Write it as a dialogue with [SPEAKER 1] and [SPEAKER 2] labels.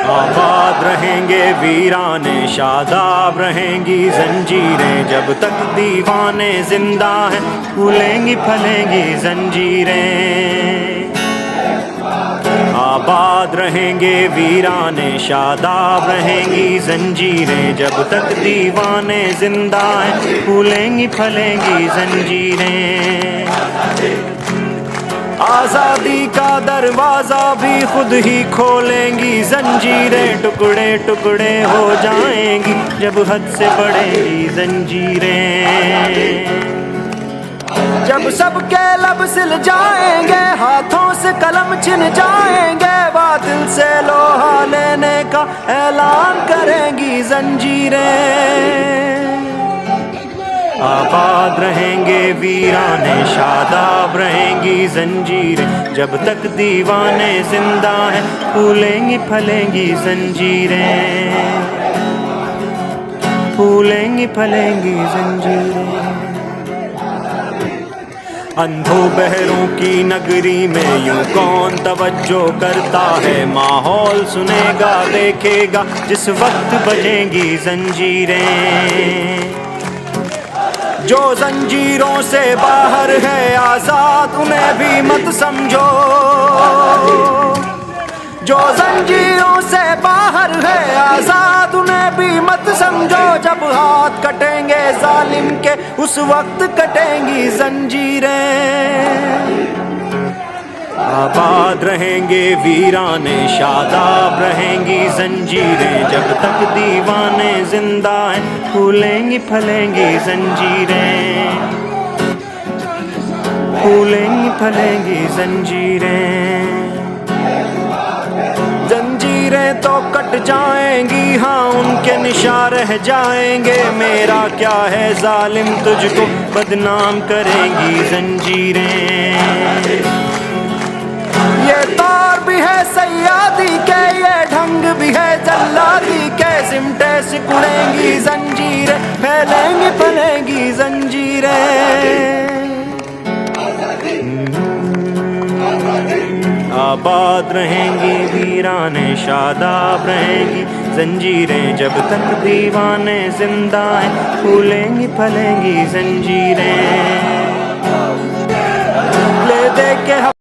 [SPEAKER 1] आबाद रहेंगे वीराने, शादाब रहेंगी जंजीरें, जब तक दीवाने जिंदा हैं फूलेंगी फलेंगी जंजीरें। आबाद रहेंगे वीराने, शादाब रहेंगी जंजीरें, जब तक दीवाने जिंदा हैं फूलेंगी फलेंगी जंजीरें। आज़ादी का दरवाज़ा भी खुद ही खोलेंगी जंजीरें, टुकड़े टुकड़े हो जाएंगी जब हद से बढ़ेंगी जंजीरें। जब सबके लब सिल जाएंगे, हाथों से कलम छिन जाएंगे, बातिल से लोहा लेने का ऐलान करेंगी जंजीरें। आबाद रहेंगे वीराने, शादाब रहेंगी जंजीरें, जब तक दीवाने जिंदा हैं फूलेंगी फलेंगी जंजीरें, फूलेंगी फलेंगी जंजीरें। अंधों बहरों की नगरी में यूं कौन तवज्जो करता है, माहौल सुनेगा देखेगा जिस वक्त बजेंगी जंजीरें। जो जंजीरों से बाहर है आज़ाद उन्हें भी मत समझो, जो जंजीरों से बाहर है आज़ाद उन्हें भी मत समझो, जब हाथ कटेंगे जालिम के उस वक्त कटेंगी जंजीरें। आबाद रहेंगे वीराने, शादाब रहेंगी जंजीरें, जब तक दीवाने जिंदा हैं फूलेंगी फलेंगी जंजीरें, फूलेंगी फलेंगी जंजीरें। जंजीरें तो कट जाएंगी, हाँ उनके निशान रह जाएंगे, मेरा क्या है जालिम तुझको बदनाम करेंगी जंजीरें। ये दौर भी है सयादी के, ये ढंग भी है जल्लादी के, सिमटे सिकुड़ेंगी जंजीरें, फैलेंगी फलेंगी जंजीरें। आबाद रहेंगी वीराने, शादाब रहेंगी जंजीरें, जब तक दीवाने जिंदा हैं फूलेंगी फलेंगी जंजीरें। ले दे के